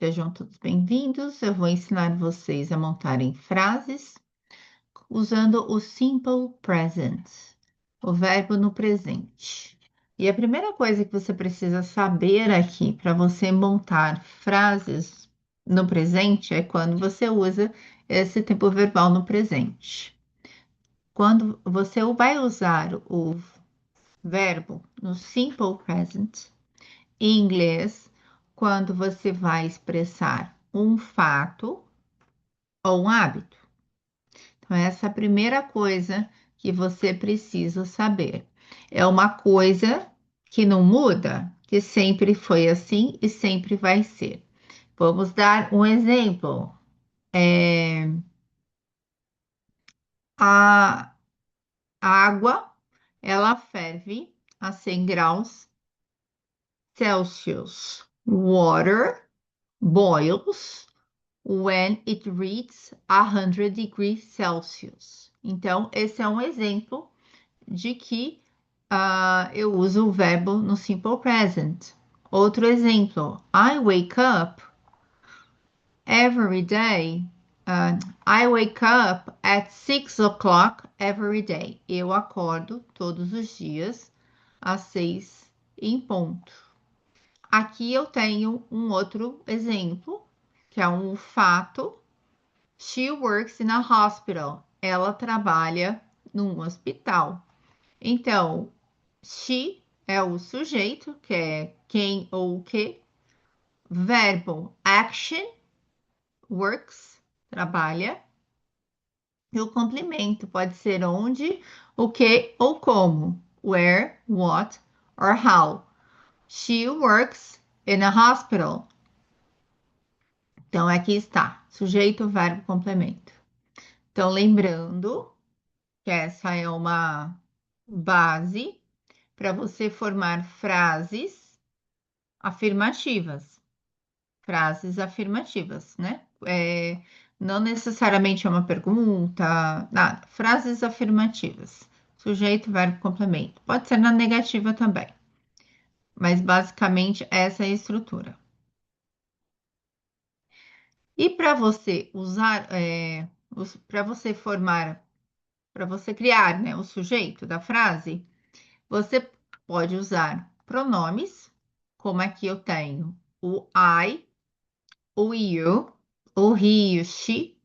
Sejam todos bem-vindos. Eu vou ensinar vocês a montarem frases usando o simple present, o verbo no presente. E a primeira coisa que você precisa saber aqui para você montar frases no presente é quando você usa esse tempo verbal no presente. Quando você vai usar o verbo no simple present, em inglês, quando você vai expressar um fato ou um hábito. Então, essa é a primeira coisa que você precisa saber. É uma coisa que não muda, que sempre foi assim e sempre vai ser. Vamos dar um exemplo. A água, ela ferve a 100 graus Celsius. Water boils when it reaches 100 degrees Celsius. Então, esse é um exemplo de que eu uso o verbo no simple present. Outro exemplo, I wake up every day. I wake up at 6 o'clock every day. Eu acordo todos os dias às 6 em ponto. Aqui eu tenho um outro exemplo, que é um fato. She works in a hospital. Ela trabalha num hospital. Então, she é o sujeito, que é quem ou o que. Verbo action, works, trabalha. E o complemento pode ser onde, o que ou como. Where, what or how. She works in a hospital. Então, aqui está, sujeito, verbo, complemento. Então, lembrando que essa é uma base para você formar frases afirmativas. Frases afirmativas, né? Não necessariamente é uma pergunta, nada. Frases afirmativas. Sujeito, verbo, complemento. Pode ser na negativa também, mas basicamente essa é a estrutura. E para você usar, para você formar, para você criar, né, o sujeito da frase, você pode usar pronomes, como aqui eu tenho o I, o you, o he, o she,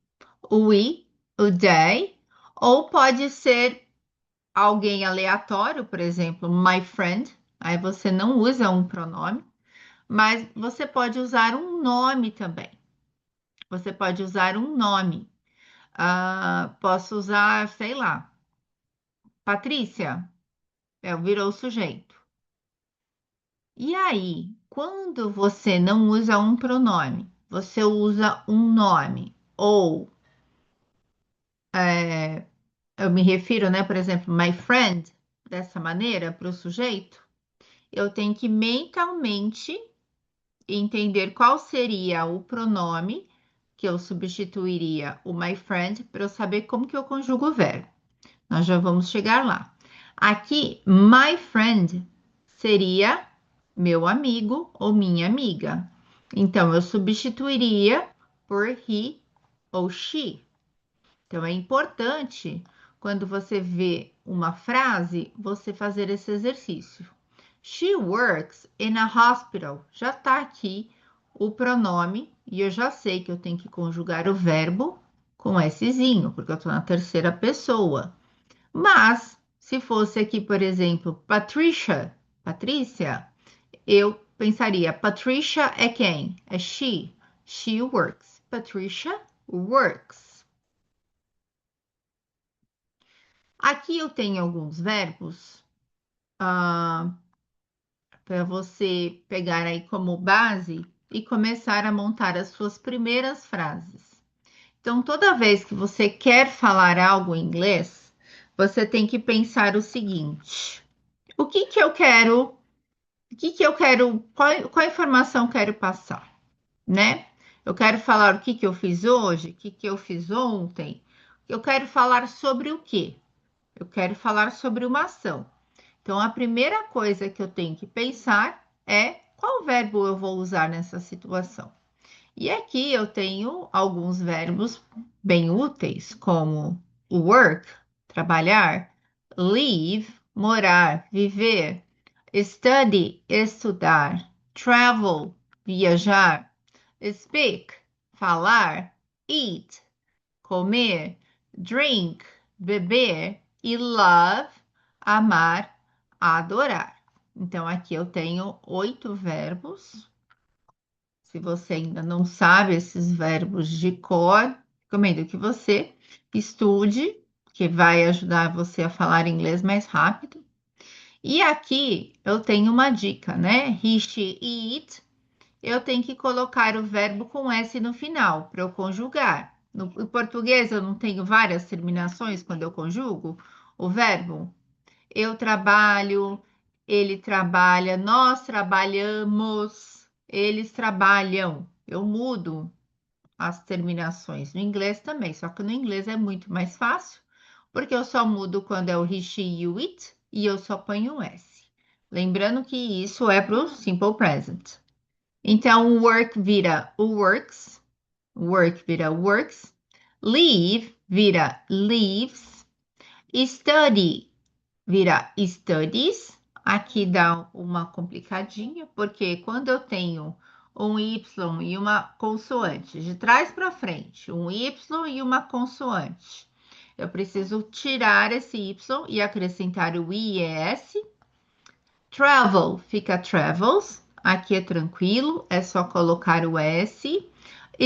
o we, o they, ou pode ser alguém aleatório, por exemplo, my friend, aí você não usa um pronome, mas você pode usar um nome também. Você pode usar um nome. Posso usar, sei lá, Patrícia, virou o sujeito. E aí, quando você não usa um pronome, você usa um nome, ou eu me refiro, né, por exemplo, my friend, dessa maneira, para o sujeito, eu tenho que mentalmente entender qual seria o pronome que eu substituiria o my friend para eu saber como que eu conjugo o verbo. Nós já vamos chegar lá. Aqui, my friend seria meu amigo ou minha amiga. Então, eu substituiria por he ou she. Então, é importante, quando você vê uma frase, você fazer esse exercício. She works in a hospital. Já está aqui o pronome e eu já sei que eu tenho que conjugar o verbo com Szinho, porque eu estou na terceira pessoa. Mas, se fosse aqui, por exemplo, Patrícia, eu pensaria, Patricia é quem? É she. She works. Patricia works. Aqui eu tenho alguns verbos para você pegar aí como base e começar a montar as suas primeiras frases. Então, toda vez que você quer falar algo em inglês, você tem que pensar o seguinte: o que que eu quero? O que que eu quero? Qual informação eu quero passar, né? Eu quero falar o que que eu fiz hoje, o que que eu fiz ontem. Eu quero falar sobre o quê? Eu quero falar sobre uma ação. Então, a primeira coisa que eu tenho que pensar é qual verbo eu vou usar nessa situação. E aqui eu tenho alguns verbos bem úteis, como work, trabalhar, live, morar, viver, study, estudar, travel, viajar, speak, falar, eat, comer, drink, beber e love, amar, adorar. Então, aqui eu tenho 8 verbos. Se você ainda não sabe esses verbos de cor, recomendo que você estude, que vai ajudar você a falar inglês mais rápido. E aqui eu tenho uma dica, né? He, she, it. Eu tenho que colocar o verbo com S no final para eu conjugar. No em português eu não tenho várias terminações quando eu conjugo o verbo. Eu trabalho, ele trabalha, nós trabalhamos, eles trabalham. Eu mudo as terminações. No inglês também, só que no inglês é muito mais fácil, porque eu só mudo quando é o he, she e o it e eu só ponho o S. Lembrando que isso é para o simple present. Então, work vira works, work vira works, leave vira leaves, study vira studies. Aqui dá uma complicadinha, porque quando eu tenho um Y e uma consoante, de trás para frente, um Y e uma consoante, eu preciso tirar esse Y e acrescentar o IES. Travel fica travels, aqui é tranquilo, é só colocar o S.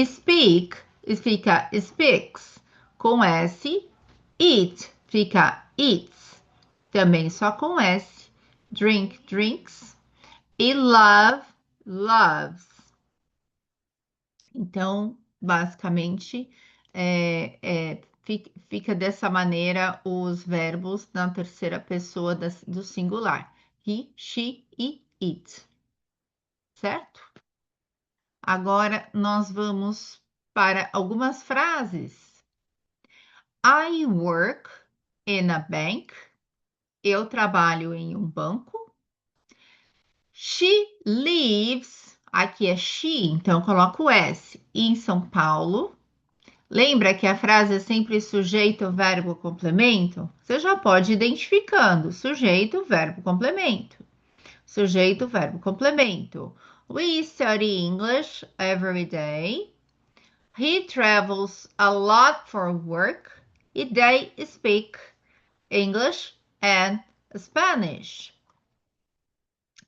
Speak fica speaks, com S. Eat fica eats, também só com S. Drink, drinks. E love, loves. Então, basicamente, fica dessa maneira os verbos na terceira pessoa do singular. He, she e it, certo? Agora nós vamos para algumas frases. I work in a bank. Eu trabalho em um banco. She lives. Aqui é she, então eu coloco o S. Em São Paulo. Lembra que a frase é sempre sujeito, verbo, complemento? Você já pode ir identificando sujeito, verbo, complemento. Sujeito, verbo, complemento. We study English every day. He travels a lot for work. E they speak English and Spanish.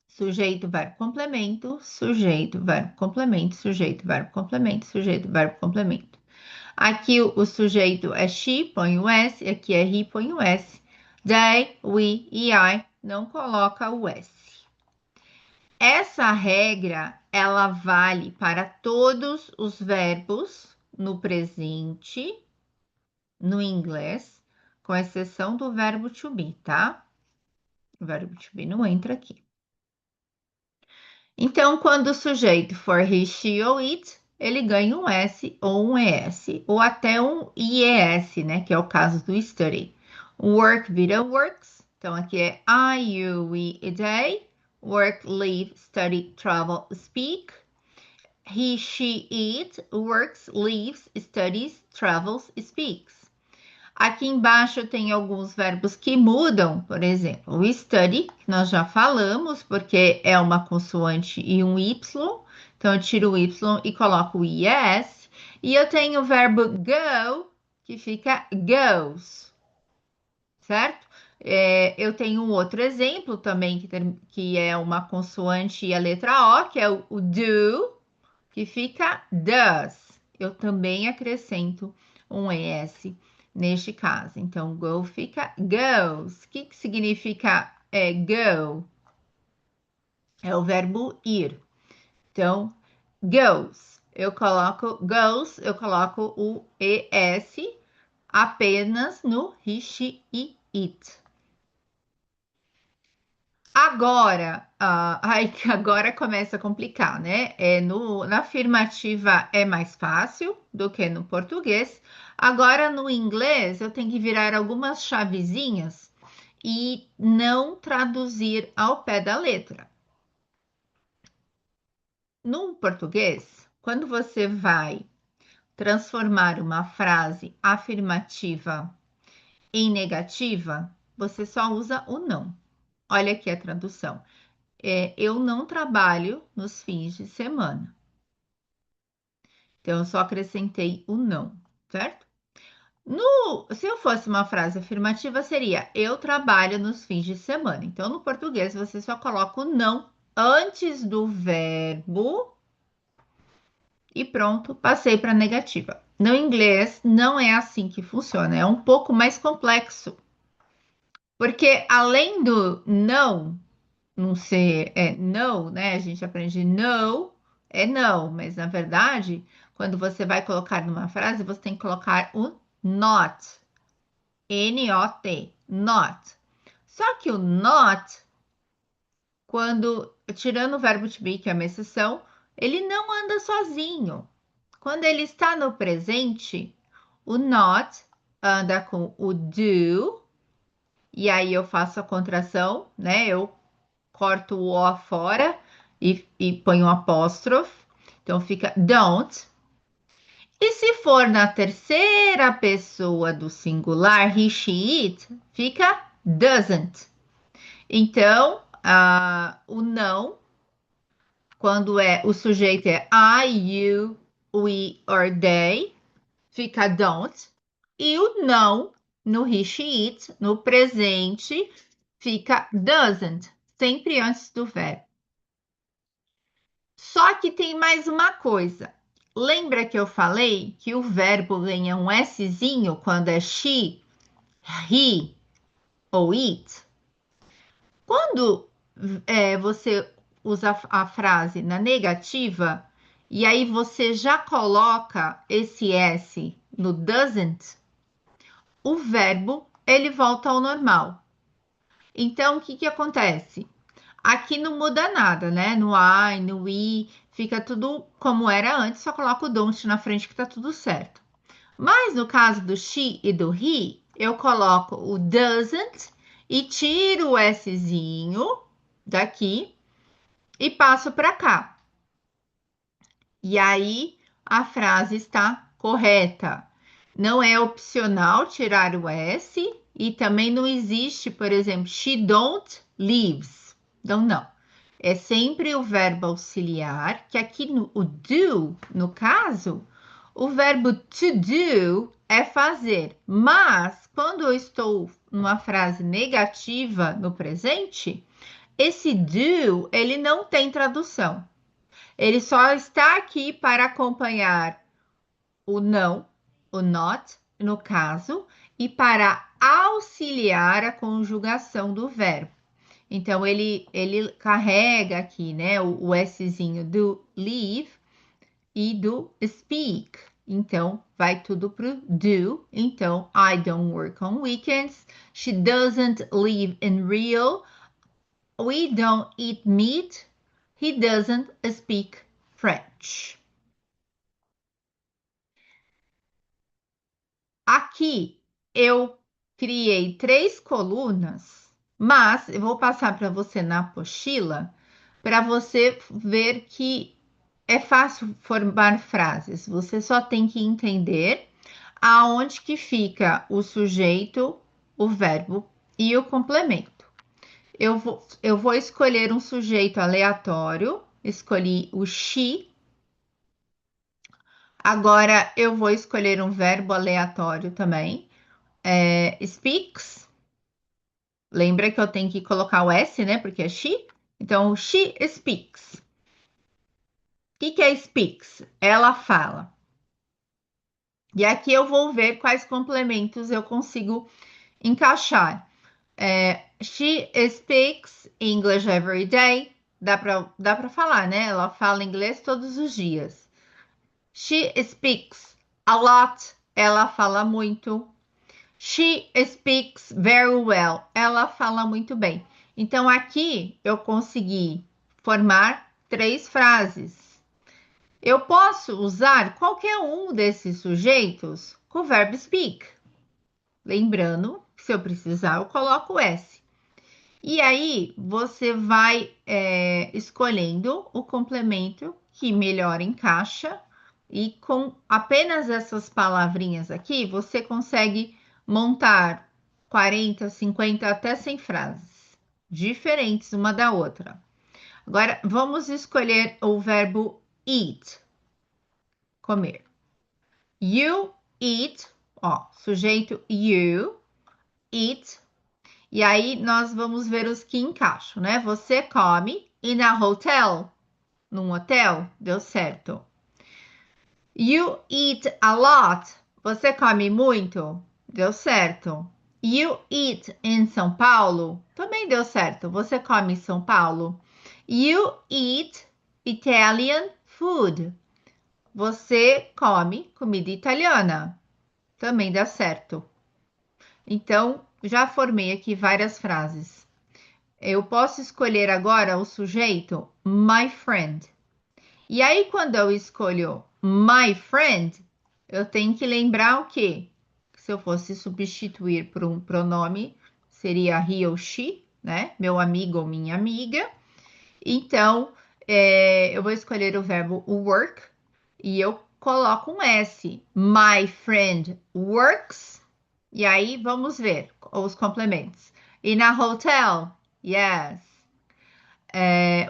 Sujeito, verbo, complemento, sujeito, verbo, complemento, sujeito, verbo, complemento, sujeito, verbo, complemento. Aqui o sujeito é she, põe o S, aqui é he, põe o S. They, we e I não coloca o S. Essa regra, ela vale para todos os verbos no presente, no inglês, com exceção do verbo to be, tá? O verbo to be não entra aqui. Então, quando o sujeito for he, she ou it, ele ganha um S ou um ES, ou até um IES, né? Que é o caso do study. Work vira works. Então, aqui é I, you, we e they. Work, live, study, travel, speak. He, she, it. Works, lives, studies, travels, speaks. Aqui embaixo tem alguns verbos que mudam, por exemplo, o study, que nós já falamos, porque é uma consoante e um Y, então eu tiro o Y e coloco o IS. E eu tenho o verbo go, que fica goes, certo? Eu tenho um outro exemplo também, que é uma consoante e a letra O, que é o do, que fica does. Eu também acrescento um ES neste caso. Então, go fica goes. O que significa go? É o verbo ir. Então, goes. Eu coloco o ES apenas no he, she e it. Agora, agora começa a complicar, né? Na afirmativa é mais fácil do que no português. Agora, no inglês, eu tenho que virar algumas chavezinhas e não traduzir ao pé da letra. No português, quando você vai transformar uma frase afirmativa em negativa, você só usa o não. Olha aqui a tradução. Eu não trabalho nos fins de semana. Então, eu só acrescentei o não, certo? Se eu fosse uma frase afirmativa, seria eu trabalho nos fins de semana. Então, no português, você só coloca o não antes do verbo e pronto, passei para negativa. No inglês, não é assim que funciona, é um pouco mais complexo. Porque além do não ser no, né? A gente aprende no é não, mas na verdade, quando você vai colocar numa frase, você tem que colocar o not, N-O-T, not. Só que o not, quando tirando o verbo to be, que é uma exceção, ele não anda sozinho. Quando ele está no presente, o not anda com o do, e aí eu faço a contração, né? Eu corto o O fora e ponho um apóstrofe. Então fica don't. E se for na terceira pessoa do singular, he, she, it, fica doesn't. Então, o não, quando o sujeito é I, you, we or they, fica don't. E o não, no he, she, it, no presente, fica doesn't, sempre antes do verbo. Só que tem mais uma coisa. Lembra que eu falei que o verbo ganha um Szinho quando é she, he ou it? Quando você usa a frase na negativa e aí você já coloca esse S no doesn't, o verbo ele volta ao normal. Então, o que que acontece? Aqui não muda nada, né? No I, no we, fica tudo como era antes, só coloca o don't na frente que tá tudo certo. Mas no caso do she e do he, eu coloco o doesn't e tiro o Szinho daqui e passo para cá. E aí a frase está correta. Não é opcional tirar o S e também não existe, por exemplo, she don't leaves. Então, não. É sempre o verbo auxiliar, que aqui no o do, no caso, o verbo to do é fazer. Mas quando eu estou numa frase negativa no presente, esse do, ele não tem tradução. Ele só está aqui para acompanhar o não, o not, no caso, e para auxiliar a conjugação do verbo. Então, ele carrega aqui, né, o Szinho do leave e do speak. Então, vai tudo pro do. Então, I don't work on weekends. She doesn't live in Rio. We don't eat meat. He doesn't speak French. Aqui eu criei 3 colunas, mas eu vou passar para você na apostila para você ver que é fácil formar frases. Você só tem que entender aonde que fica o sujeito, o verbo e o complemento. Eu vou escolher um sujeito aleatório, escolhi o she. Agora eu vou escolher um verbo aleatório também. Speaks. Lembra que eu tenho que colocar o S, né? Porque é she. Então, she speaks. O que é speaks? Ela fala. E aqui eu vou ver quais complementos eu consigo encaixar. She speaks English every day. Dá pra falar, né? Ela fala inglês todos os dias. She speaks a lot. Ela fala muito. She speaks very well. Ela fala muito bem. Então, aqui eu consegui formar 3 frases. Eu posso usar qualquer um desses sujeitos com o verbo speak. Lembrando que se eu precisar, eu coloco o S. E aí você vai escolhendo o complemento que melhor encaixa, e com apenas essas palavrinhas aqui, você consegue montar 40, 50, até 100 frases diferentes uma da outra. Agora vamos escolher o verbo eat, comer. You eat, ó, sujeito you, eat. E aí nós vamos ver os que encaixam, né? Você come in a hotel, num hotel, deu certo. You eat a lot, você come muito, deu certo. You eat in São Paulo, também deu certo, você come em São Paulo. You eat Italian food, você come comida italiana, também dá certo. Então, já formei aqui várias frases. Eu posso escolher agora o sujeito my friend. E aí, quando eu escolho my friend, eu tenho que lembrar o quê? Se eu fosse substituir por um pronome, seria he ou she, né? Meu amigo ou minha amiga. Então, eu vou escolher o verbo work e eu coloco um S. My friend works. E aí, vamos ver os complementos. In a hotel, yes.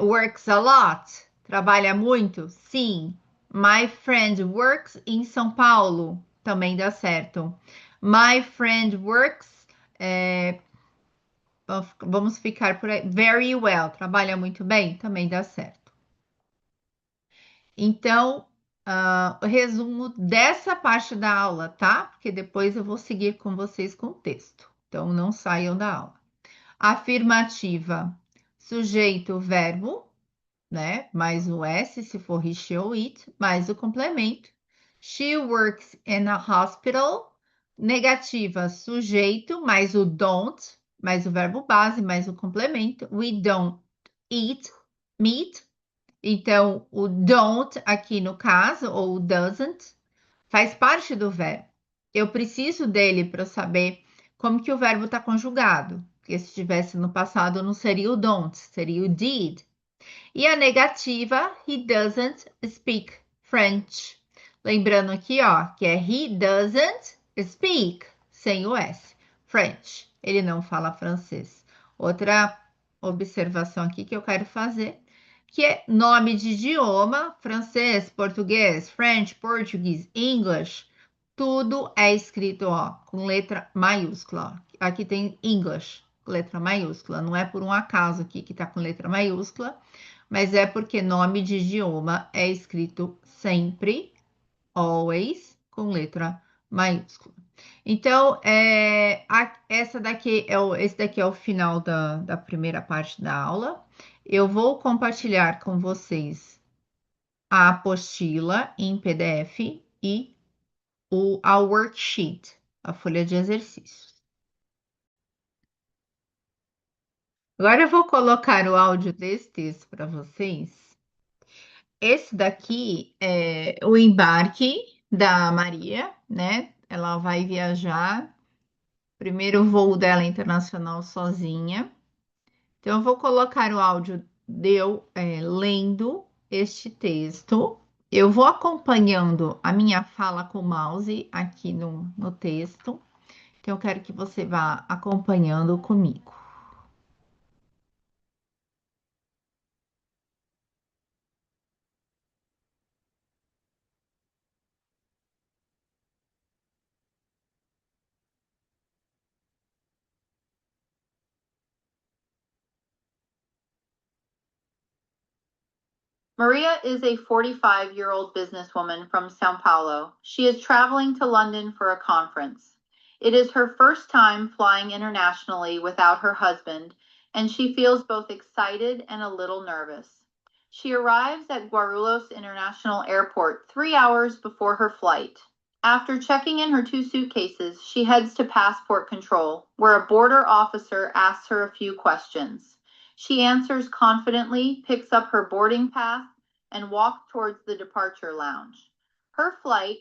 Works a lot. Trabalha muito? Sim. My friend works em São Paulo. Também dá certo. My friend works. Vamos ficar por aí. Very well. Trabalha muito bem? Também dá certo. Então, o resumo dessa parte da aula, tá? Porque depois eu vou seguir com vocês com o texto. Então, não saiam da aula. Afirmativa: sujeito, verbo, né? Mais o S, se for he, she ou it, mais o complemento. She works in a hospital. Negativa, sujeito, mais o don't, mais o verbo base, mais o complemento. We don't eat meat. Então, o don't aqui no caso, ou o doesn't, faz parte do verbo. Eu preciso dele para eu saber como que o verbo está conjugado. Porque se estivesse no passado, não seria o don't, seria o did. E a negativa, he doesn't speak French. Lembrando aqui, ó, que é he doesn't speak, sem o S, French. Ele não fala francês. Outra observação aqui que eu quero fazer, que é nome de idioma, francês, português, French, português, English, tudo é escrito, ó, com letra maiúscula. Aqui tem English, letra maiúscula. Não é por um acaso aqui que tá com letra maiúscula, mas é porque nome de idioma é escrito sempre, always, com letra maiúscula. Então, esse daqui é o final da primeira parte da aula. Eu vou compartilhar com vocês a apostila em PDF e a worksheet, a folha de exercícios. Agora eu vou colocar o áudio desse texto para vocês. Esse daqui é o embarque da Maria, né? Ela vai viajar, primeiro voo dela internacional sozinha. Então, eu vou colocar o áudio de eu lendo este texto. Eu vou acompanhando a minha fala com o mouse aqui no texto. Então, eu quero que você vá acompanhando comigo. Maria is a 45-year-old businesswoman from Sao Paulo. She is traveling to London for a conference. It is her first time flying internationally without her husband, and she feels both excited and a little nervous. She arrives at Guarulhos International Airport 3 hours before her flight. After checking in her 2 suitcases, she heads to passport control, where a border officer asks her a few questions. She answers confidently, picks up her boarding pass, and walked towards the departure lounge. Her flight,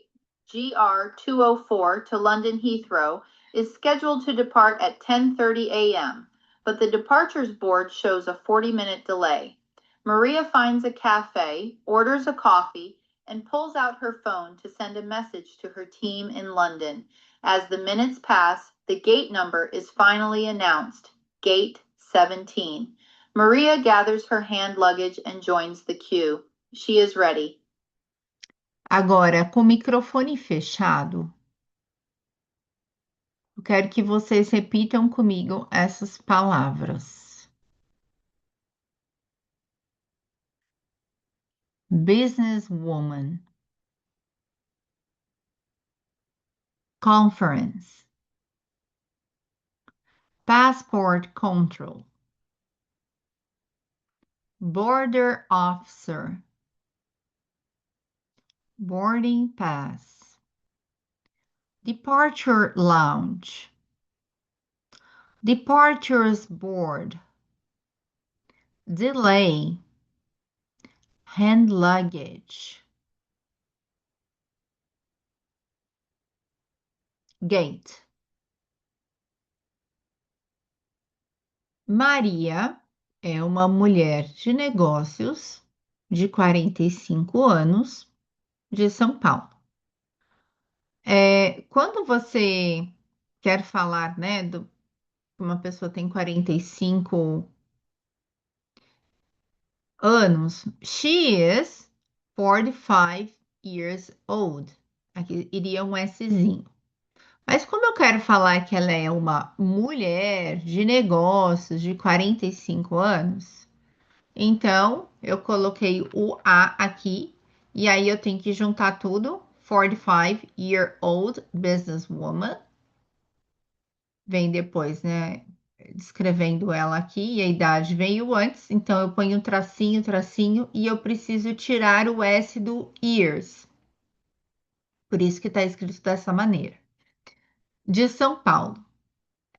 GR 204 to London Heathrow, is scheduled to depart at 10:30 a.m., but the departures board shows a 40-minute delay. Maria finds a cafe, orders a coffee, and pulls out her phone to send a message to her team in London. As the minutes pass, the gate number is finally announced, Gate 17. Maria gathers her hand luggage and joins the queue. She is ready. Agora, com o microfone fechado, eu quero que vocês repitam comigo essas palavras: businesswoman, conference, passport control, border officer, boarding pass, departure lounge, departures board, delay, hand luggage, gate. Maria é uma mulher de negócios de 45 anos de São Paulo. Quando você quer falar, né, que uma pessoa tem 45 anos, she is 45 years old. Aqui iria um Szinho. Mas como eu quero falar que ela é uma mulher de negócios de 45 anos, então eu coloquei o A aqui e aí eu tenho que juntar tudo. 45-year-old businesswoman. Vem depois, né? Descrevendo ela aqui e a idade veio antes, então eu ponho um tracinho, tracinho e eu preciso tirar o S do years. Por isso que está escrito dessa maneira. De São Paulo.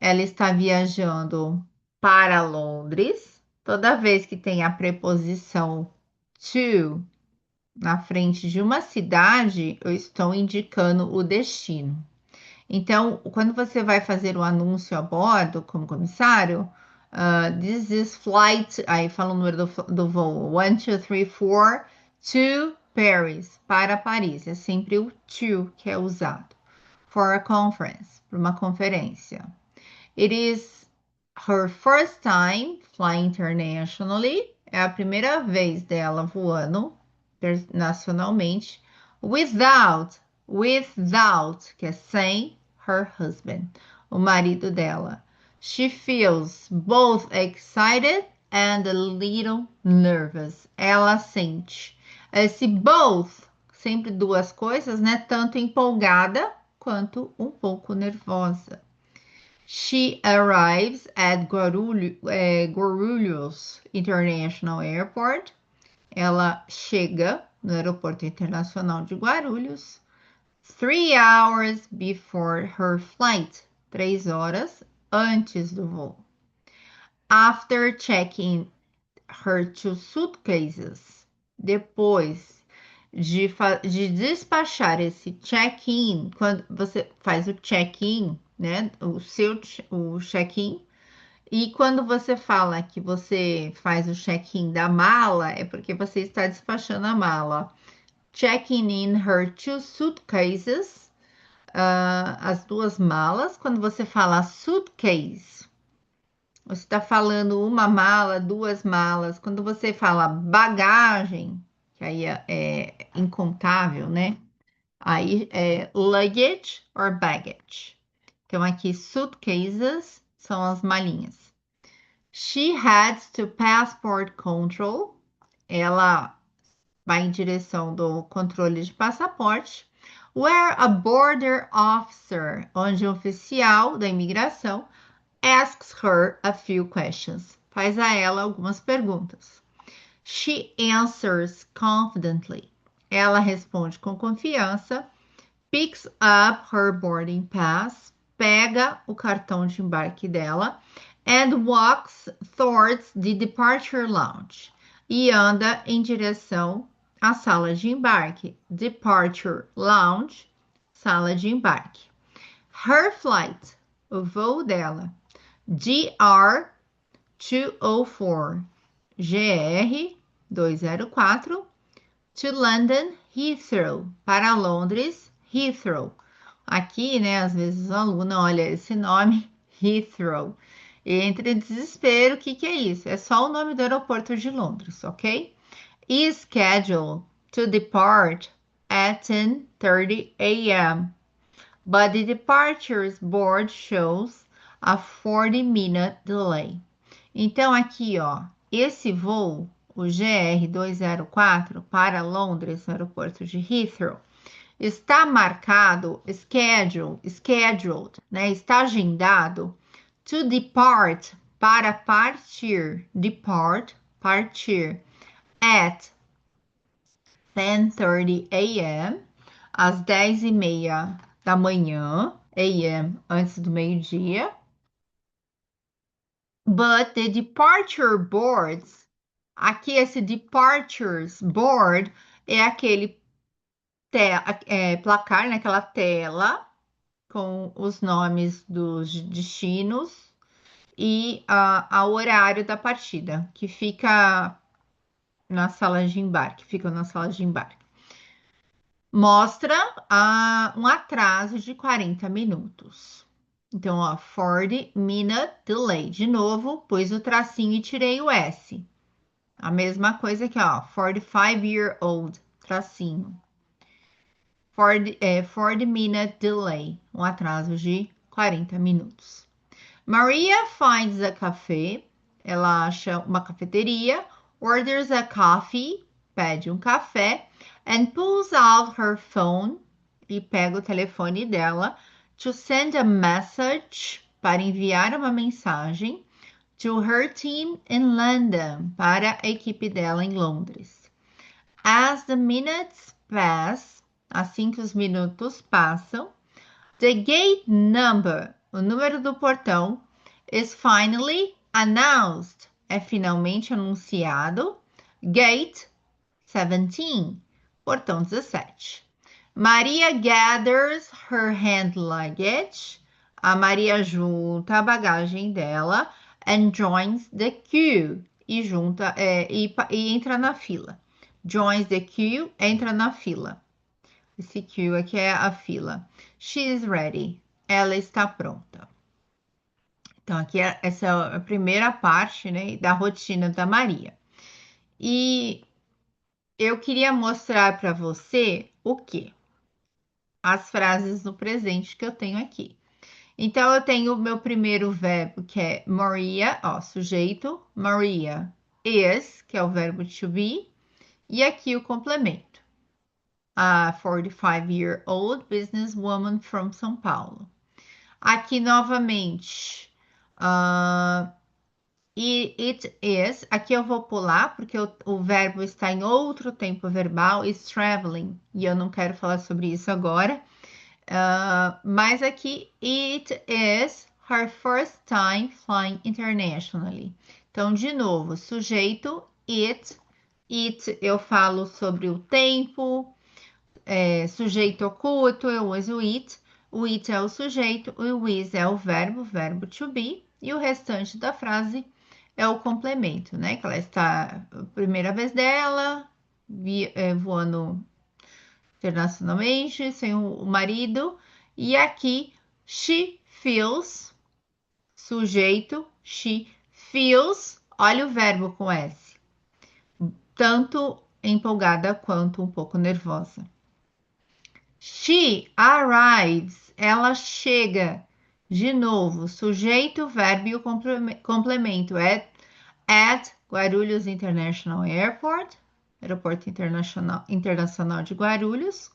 Ela está viajando para Londres. Toda vez que tem a preposição to na frente de uma cidade, eu estou indicando o destino. Então, quando você vai fazer o anúncio a bordo como comissário, this is flight, aí fala o número do voo, 1, 2, 3, 4, to Paris, para Paris. É sempre o to que é usado. For a conference, para uma conferência. It is her first time flying internationally. É a primeira vez dela voando nacionalmente. Without, que é sem her husband, o marido dela. She feels both excited and a little nervous. Ela sente esse both, sempre duas coisas, né? Tanto empolgada quanto um pouco nervosa. She arrives at Guarulhos International Airport. Ela chega no Aeroporto Internacional de Guarulhos 3 hours before her flight. 3 horas antes do voo. After checking her 2 suitcases. Depois de despachar esse check-in, quando você faz o check-in, né? O check-in. E quando você fala que você faz o check-in da mala, é porque você está despachando a mala. Checking in her 2 suitcases, as 2 malas. Quando você fala suitcase, você está falando uma mala, 2 malas. Quando você fala bagagem, que aí é incontável, né? Aí é luggage or baggage. Então aqui suitcases são as malinhas. She heads to passport control. Ela vai em direção do controle de passaporte. Where a border officer, onde um oficial da imigração, asks her a few questions. Faz a ela algumas perguntas. She answers confidently. Ela responde com confiança. Picks up her boarding pass. Pega o cartão de embarque dela. And walks towards the departure lounge. E anda em direção à sala de embarque. Departure lounge, sala de embarque. Her flight, o voo dela. GR 204. GR 204. To London, Heathrow. Para Londres, Heathrow. Aqui, né, às vezes o aluno olha esse nome, Heathrow, e entra em desespero. O que que é isso? É só o nome do aeroporto de Londres, ok? Is scheduled to depart at 10:30 a.m. But the departures board shows a 40-minute delay. Então, aqui, ó, esse voo, o GR 204 para Londres, no aeroporto de Heathrow, está marcado, scheduled, né? Está agendado to depart, para partir, partir, at 10:30 a.m., às 10:30 da manhã, a.m., antes do meio-dia. But the departure boards, aqui esse departures board é aquele placar, naquela tela com os nomes dos destinos e o horário da partida, que fica na sala de embarque, fica na sala de embarque. Mostra um atraso de 40 minutos. Então, ó, 40-minute delay. De novo, pus o tracinho e tirei o S. A mesma coisa aqui, ó, 45-year-old, tracinho. 40-minute delay, um atraso de 40 minutos. Maria finds a café, ela acha uma cafeteria, orders a coffee, pede um café, and pulls out her phone, e pega o telefone dela, to send a message, para enviar uma mensagem, to her team in London, para a equipe dela em Londres. As the minutes pass, assim que os minutos passam, the gate number, o número do portão, is finally announced, é finalmente anunciado. Gate 17, portão 17. Maria gathers her hand luggage, a Maria junta a bagagem dela, and joins the queue, e entra na fila. Joins the queue, entra na fila. Esse queue aqui é a fila. She is ready. Ela está pronta. Então, aqui essa é a primeira parte, né, da rotina da Maria. E eu queria mostrar para você o quê? As frases no presente que eu tenho aqui. Então, eu tenho o meu primeiro verbo, que é Maria, ó, sujeito, Maria is, que é o verbo to be, e aqui o complemento. A 45-year-old businesswoman from São Paulo. Aqui novamente, it is. Aqui eu vou pular porque o verbo está em outro tempo verbal, is traveling, e eu não quero falar sobre isso agora. Mas aqui, it is her first time flying internationally. Então, de novo, sujeito, it eu falo sobre o tempo, sujeito oculto, eu uso it. O it é o sujeito, o is é o verbo to be, e o restante da frase é o complemento, né? Que ela está, a primeira vez dela, voando internacionalmente, sem o marido, e aqui, she feels, sujeito, she feels, olha o verbo com S, tanto empolgada quanto um pouco nervosa. She arrives, ela chega. De novo, sujeito, verbo e o complemento é at Guarulhos International Airport, Aeroporto Internacional de Guarulhos,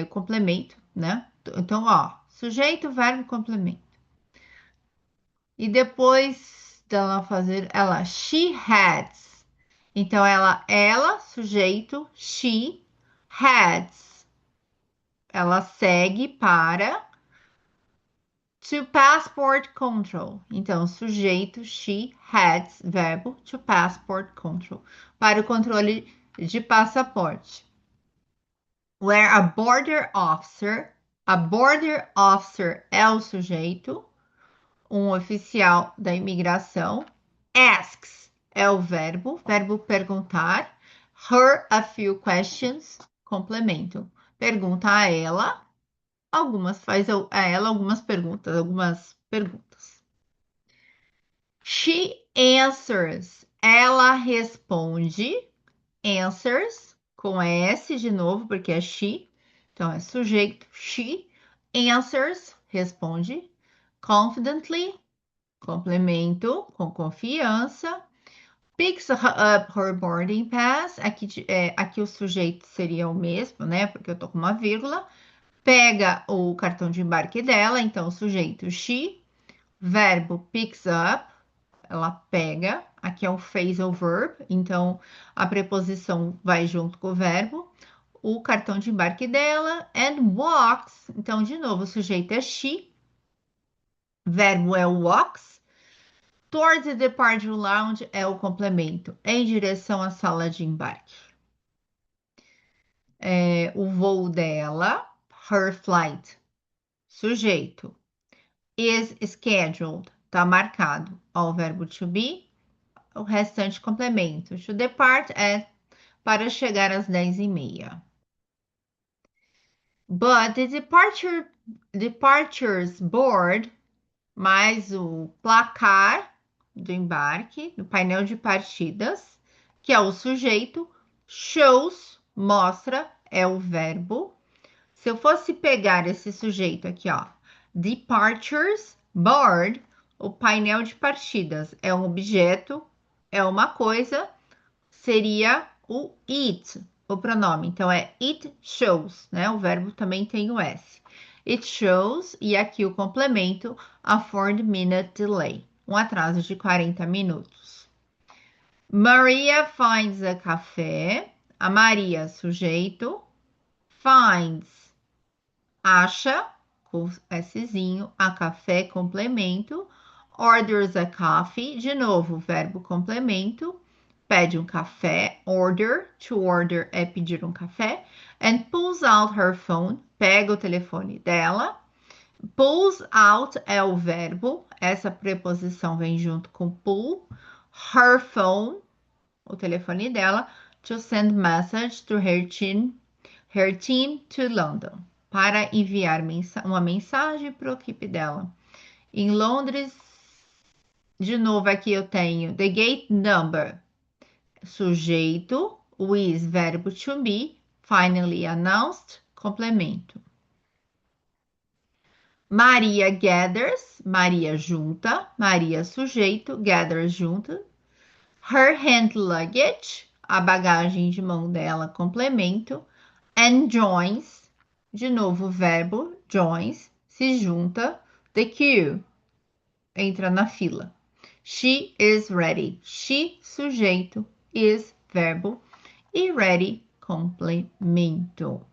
complemento, né? Então, ó, sujeito, verbo, complemento. E depois dela fazer, she heads. Então, ela, sujeito, she heads. Ela segue para to passport control. Então, sujeito, she heads, verbo, to passport control. Para o controle de passaporte. Where a border officer é o sujeito, um oficial da imigração. Asks é o verbo perguntar. Her a few questions, complemento. Pergunta a ela, faz a ela algumas perguntas. She answers, ela responde. Answers, com S de novo, porque é she, então é sujeito. She answers, responde. Confidently, complemento, com confiança. Picks up her boarding pass. Aqui o sujeito seria o mesmo, né? Porque eu tô com uma vírgula. Pega o cartão de embarque dela. Então, o sujeito she. Verbo picks up. Ela pega. Aqui é o phrasal verb. Então, a preposição vai junto com o verbo. O cartão de embarque dela. And walks. Então, de novo, o sujeito é she. Verbo é walks. Towards the departure lounge é o complemento, em direção à sala de embarque. O voo dela, her flight, sujeito, is scheduled, está marcado, ao verbo to be, o restante complemento. To depart é para chegar às 10h30. But the departures board, mais o placar do embarque, do painel de partidas, que é o sujeito, shows, mostra, é o verbo. Se eu fosse pegar esse sujeito aqui, ó, departures, board, o painel de partidas é um objeto, é uma coisa, seria o it, o pronome. Então, é it shows, né? O verbo também tem o S. It shows, e aqui o complemento, a 4-minute delay, um atraso de 40 minutos. Maria finds a café. A Maria, sujeito. Finds, acha, com Szinho, a café, complemento. Orders a coffee, de novo, verbo complemento. Pede um café. Order, to order é pedir um café. And pulls out her phone, pega o telefone dela. Pulls out é o verbo, essa preposição vem junto com pull. Her phone, o telefone dela, to send message to her team to London, para enviar uma mensagem para a equipe dela. Em Londres, de novo aqui eu tenho the gate number, sujeito, with, verbo to be, finally announced, complemento. Maria gathers, Maria junta, Maria sujeito, gathers junta. Her hand luggage, a bagagem de mão dela, complemento. And joins, de novo verbo, joins, se junta. The queue, entra na fila. She is ready. She, sujeito, is verbo e ready, complemento.